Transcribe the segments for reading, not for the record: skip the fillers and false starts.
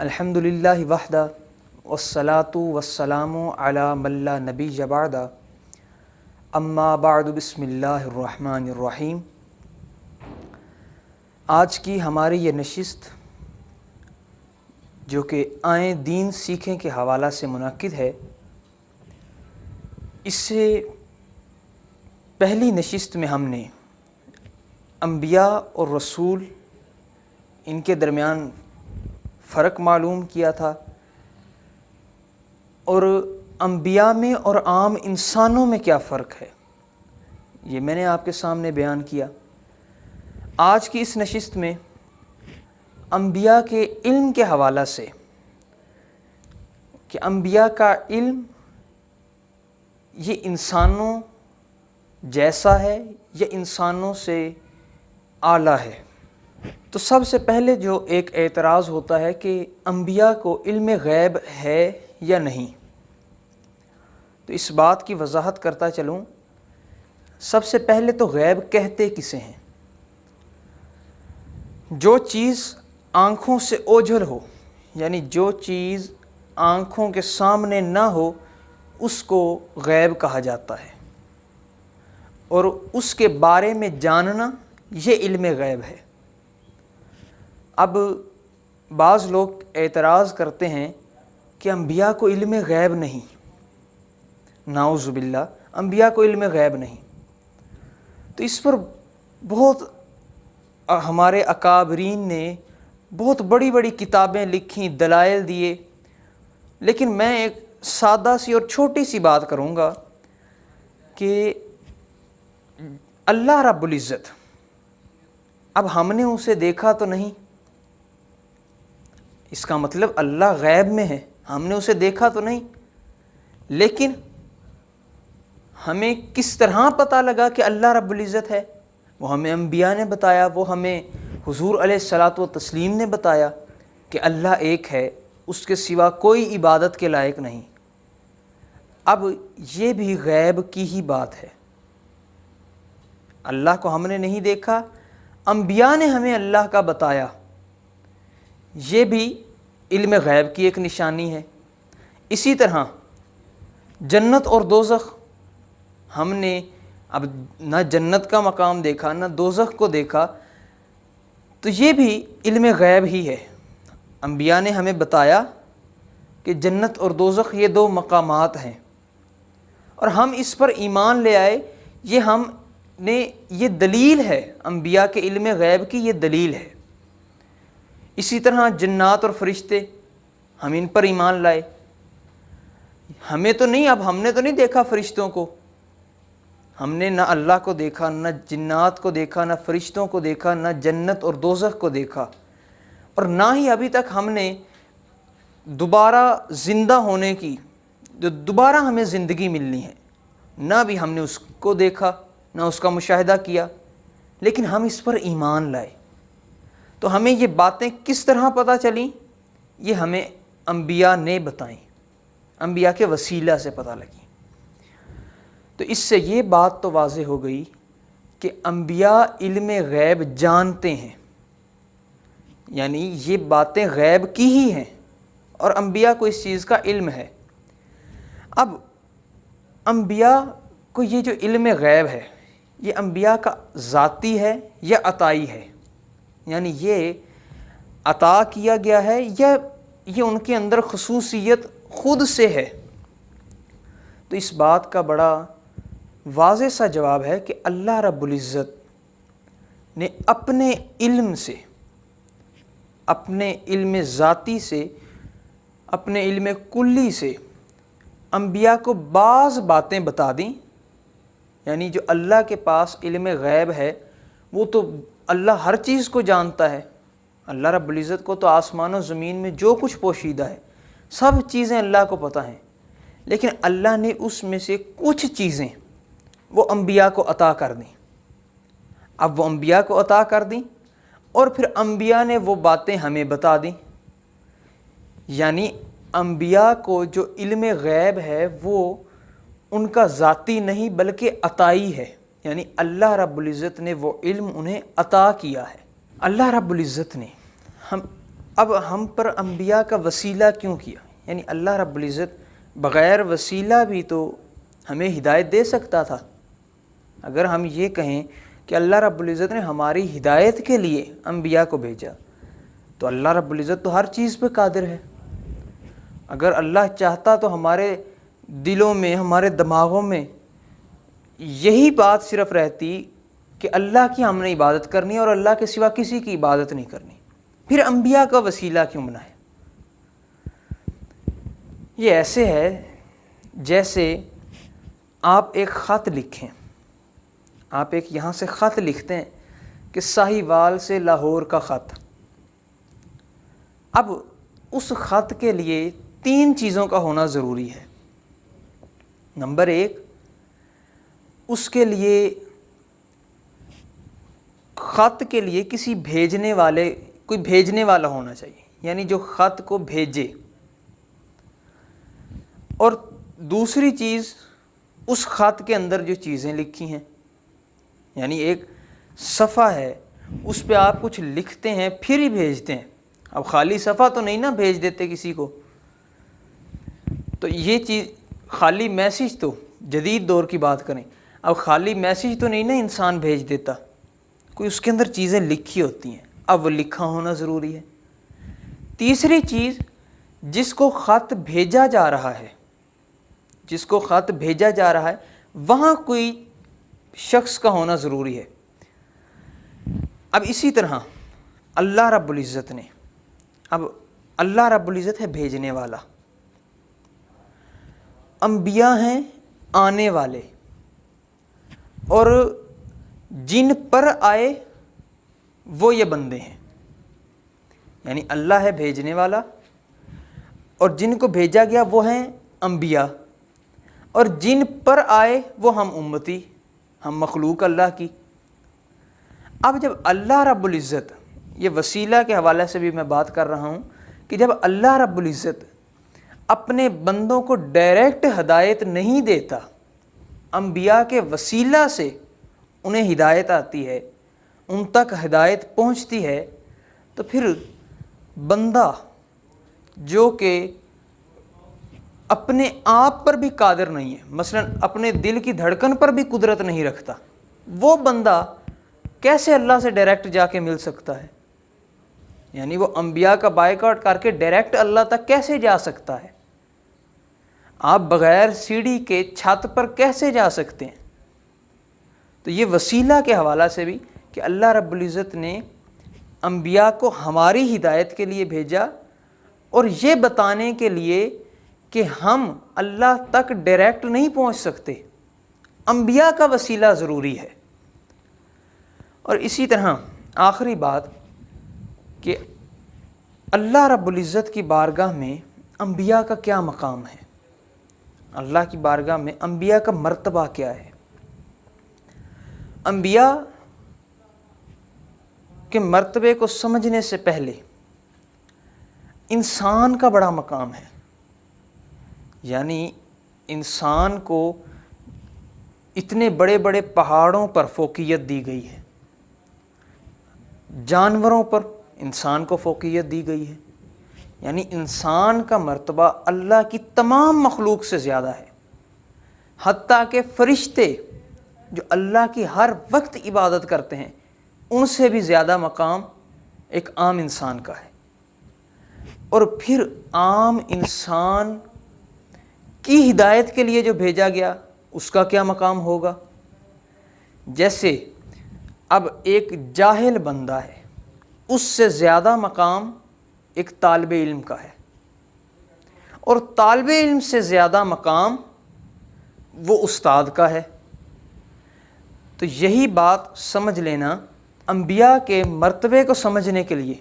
الحمدللہ وحدہ والصلاة والسلام علی من لا نبی بعدہ اما بعد بسم اللہ الرحمن الرحیم۔ آج کی ہماری یہ نشست جو کہ آئیں دین سیکھیں کے حوالہ سے منعقد ہے، اس سے پہلی نشست میں ہم نے انبیاء اور رسول ان کے درمیان فرق معلوم کیا تھا، اور انبیاء میں اور عام انسانوں میں کیا فرق ہے یہ میں نے آپ کے سامنے بیان کیا۔ آج کی اس نشست میں انبیاء کے علم کے حوالہ سے کہ انبیاء کا علم یہ انسانوں جیسا ہے یا انسانوں سے اعلیٰ ہے۔ تو سب سے پہلے جو ایک اعتراض ہوتا ہے کہ انبیاء کو علم غیب ہے یا نہیں، تو اس بات کی وضاحت کرتا چلوں۔ سب سے پہلے تو غیب کہتے کسے ہیں؟ جو چیز آنکھوں سے اوجھل ہو، یعنی جو چیز آنکھوں کے سامنے نہ ہو، اس کو غیب کہا جاتا ہے، اور اس کے بارے میں جاننا یہ علم غیب ہے۔ اب بعض لوگ اعتراض کرتے ہیں کہ انبیاء کو علم غیب نہیں، نعوذ باللہ، انبیاء کو علم غیب نہیں۔ تو اس پر بہت ہمارے اکابرین نے بہت بڑی بڑی کتابیں لکھیں، دلائل دیے، لیکن میں ایک سادہ سی اور چھوٹی سی بات کروں گا کہ اللہ رب العزت، اب ہم نے اسے دیکھا تو نہیں، اس کا مطلب اللہ غیب میں ہے، ہم نے اسے دیکھا تو نہیں، لیکن ہمیں کس طرح پتہ لگا کہ اللہ رب العزت ہے؟ وہ ہمیں انبیاء نے بتایا، وہ ہمیں حضور علیہ الصلاۃ والتسلیم نے بتایا کہ اللہ ایک ہے، اس کے سوا کوئی عبادت کے لائق نہیں۔ اب یہ بھی غیب کی ہی بات ہے، اللہ کو ہم نے نہیں دیکھا، انبیاء نے ہمیں اللہ کا بتایا، یہ بھی علم غیب کی ایک نشانی ہے۔ اسی طرح جنت اور دوزخ، ہم نے اب نہ جنت کا مقام دیکھا نہ دوزخ کو دیکھا، تو یہ بھی علم غیب ہی ہے۔ انبیاء نے ہمیں بتایا کہ جنت اور دوزخ یہ دو مقامات ہیں، اور ہم اس پر ایمان لے آئے، یہ دلیل ہے، انبیاء کے علم غیب کی یہ دلیل ہے۔ اسی طرح جنات اور فرشتے، ہم ان پر ایمان لائے۔ ہمیں تو نہیں، اب ہم نے تو نہیں دیکھا فرشتوں کو، ہم نے نہ اللہ کو دیکھا، نہ جنات کو دیکھا، نہ فرشتوں کو دیکھا، نہ جنت اور دوزخ کو دیکھا، اور نہ ہی ابھی تک ہم نے دوبارہ زندہ ہونے کی، جو دوبارہ ہمیں زندگی ملنی ہے، نہ بھی ہم نے اس کو دیکھا نہ اس کا مشاہدہ کیا، لیکن ہم اس پر ایمان لائے۔ تو ہمیں یہ باتیں کس طرح پتہ چلیں؟ یہ ہمیں انبیاء نے بتائیں، انبیاء کے وسیلہ سے پتہ لگی۔ تو اس سے یہ بات تو واضح ہو گئی کہ انبیاء علم غیب جانتے ہیں، یعنی یہ باتیں غیب کی ہی ہیں، اور انبیاء کو اس چیز کا علم ہے۔ اب انبیاء کو یہ جو علم غیب ہے، یہ انبیاء کا ذاتی ہے یا عطائی ہے؟ یعنی یہ عطا کیا گیا ہے یا یہ ان کے اندر خصوصیت خود سے ہے؟ تو اس بات کا بڑا واضح سا جواب ہے کہ اللہ رب العزت نے اپنے علم سے، اپنے علم ذاتی سے، اپنے علم کلی سے انبیاء کو بعض باتیں بتا دیں۔ یعنی جو اللہ کے پاس علم غیب ہے، وہ تو اللہ ہر چیز کو جانتا ہے، اللہ رب العزت کو تو آسمان و زمین میں جو کچھ پوشیدہ ہے سب چیزیں اللہ کو پتہ ہیں، لیکن اللہ نے اس میں سے کچھ چیزیں وہ انبیاء کو عطا کر دیں۔ اب وہ انبیاء کو عطا کر دیں، اور پھر انبیاء نے وہ باتیں ہمیں بتا دیں۔ یعنی انبیاء کو جو علم غیب ہے وہ ان کا ذاتی نہیں بلکہ عطائی ہے، یعنی اللہ رب العزت نے وہ علم انہیں عطا کیا ہے۔ اللہ رب العزت نے ہم اب ہم پر انبیاء کا وسیلہ کیوں کیا؟ یعنی اللہ رب العزت بغیر وسیلہ بھی تو ہمیں ہدایت دے سکتا تھا۔ اگر ہم یہ کہیں کہ اللہ رب العزت نے ہماری ہدایت کے لیے انبیاء کو بھیجا، تو اللہ رب العزت تو ہر چیز پہ قادر ہے۔ اگر اللہ چاہتا تو ہمارے دلوں میں، ہمارے دماغوں میں یہی بات صرف رہتی کہ اللہ کی ہم نے عبادت کرنی ہے اور اللہ کے سوا کسی کی عبادت نہیں کرنی، پھر انبیاء کا وسیلہ کیوں بنائے؟ یہ ایسے ہے جیسے آپ ایک خط لکھیں، آپ ایک یہاں سے خط لکھتے ہیں کہ ساہیوال سے لاہور کا خط۔ اب اس خط کے لیے 3 چیزوں کا ہونا ضروری ہے۔ نمبر 1، اس کے لیے خط کے لیے کوئی بھیجنے والا ہونا چاہیے، یعنی جو خط کو بھیجے۔ اور دوسری چیز، اس خط کے اندر جو چیزیں لکھی ہیں، یعنی ایک صفحہ ہے، اس پہ آپ کچھ لکھتے ہیں پھر ہی بھیجتے ہیں۔ اب خالی صفحہ تو نہیں نا بھیج دیتے کسی کو۔ تو یہ چیز، خالی میسیج تو جدید دور کی بات کریں، اب خالی میسیج تو نہیں نا انسان بھیج دیتا، کوئی اس کے اندر چیزیں لکھی ہوتی ہیں، اب وہ لکھا ہونا ضروری ہے۔ تیسری چیز، جس کو خط بھیجا جا رہا ہے، وہاں کوئی شخص کا ہونا ضروری ہے۔ اب اسی طرح اللہ رب العزت نے، اب اللہ رب العزت ہے بھیجنے والا، انبیاء ہیں آنے والے، اور جن پر آئے وہ یہ بندے ہیں۔ یعنی اللہ ہے بھیجنے والا، اور جن کو بھیجا گیا وہ ہیں انبیاء، اور جن پر آئے وہ ہم امتی، ہم مخلوق اللہ کی۔ اب جب اللہ رب العزت، یہ وسیلہ کے حوالے سے بھی میں بات کر رہا ہوں کہ جب اللہ رب العزت اپنے بندوں کو ڈائریکٹ ہدایت نہیں دیتا، انبیاء کے وسیلہ سے انہیں ہدایت آتی ہے، ان تک ہدایت پہنچتی ہے، تو پھر بندہ جو کہ اپنے آپ پر بھی قادر نہیں ہے، مثلا اپنے دل کی دھڑکن پر بھی قدرت نہیں رکھتا، وہ بندہ کیسے اللہ سے ڈائریکٹ جا کے مل سکتا ہے؟ یعنی وہ انبیاء کا بائیکاٹ کر کے ڈائریکٹ اللہ تک کیسے جا سکتا ہے؟ آپ بغیر سیڑھی کے چھت پر کیسے جا سکتے ہیں؟ تو یہ وسیلہ کے حوالہ سے بھی کہ اللہ رب العزت نے انبیاء کو ہماری ہدایت کے لیے بھیجا، اور یہ بتانے کے لیے کہ ہم اللہ تک ڈائریکٹ نہیں پہنچ سکتے، انبیاء کا وسیلہ ضروری ہے۔ اور اسی طرح آخری بات کہ اللہ رب العزت کی بارگاہ میں انبیاء کا کیا مقام ہے، اللہ کی بارگاہ میں انبیاء کا مرتبہ کیا ہے؟ انبیاء کے مرتبے کو سمجھنے سے پہلے انسان کا بڑا مقام ہے، یعنی انسان کو اتنے بڑے بڑے پہاڑوں پر فوقیت دی گئی ہے، جانوروں پر انسان کو فوقیت دی گئی ہے، یعنی انسان کا مرتبہ اللہ کی تمام مخلوق سے زیادہ ہے، حتیٰ کہ فرشتے جو اللہ کی ہر وقت عبادت کرتے ہیں ان سے بھی زیادہ مقام ایک عام انسان کا ہے۔ اور پھر عام انسان کی ہدایت کے لیے جو بھیجا گیا اس کا کیا مقام ہوگا؟ جیسے اب ایک جاہل بندہ ہے، اس سے زیادہ مقام ایک طالب علم کا ہے، اور طالب علم سے زیادہ مقام وہ استاد کا ہے۔ تو یہی بات سمجھ لینا، انبیاء کے مرتبے کو سمجھنے کے لیے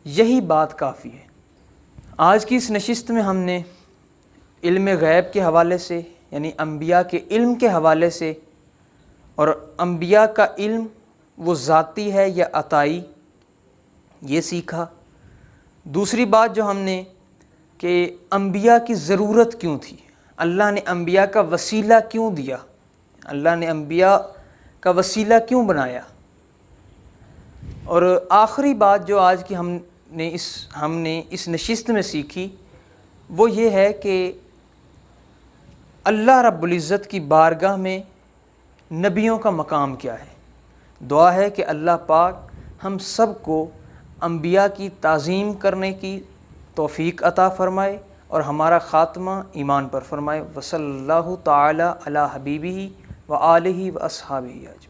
یہی بات کافی ہے۔ آج کی اس نشست میں ہم نے علم غیب کے حوالے سے، یعنی انبیاء کے علم کے حوالے سے، اور انبیاء کا علم وہ ذاتی ہے یا عطائی، یہ سیکھا۔ دوسری بات جو ہم نے کہ انبیاء کی ضرورت کیوں تھی، اللہ نے انبیاء کا وسیلہ کیوں دیا، اللہ نے انبیاء کا وسیلہ کیوں بنایا۔ اور آخری بات جو آج کی ہم ہم نے اس نشست میں سیکھی وہ یہ ہے کہ اللہ رب العزت کی بارگاہ میں نبیوں کا مقام کیا ہے۔ دعا ہے کہ اللہ پاک ہم سب کو انبیاء کی تعظیم کرنے کی توفیق عطا فرمائے اور ہمارا خاتمہ ایمان پر فرمائے۔ وصلی اللہ تعالی علی حبیبہ و آلہ و اصحابہ اجمعین۔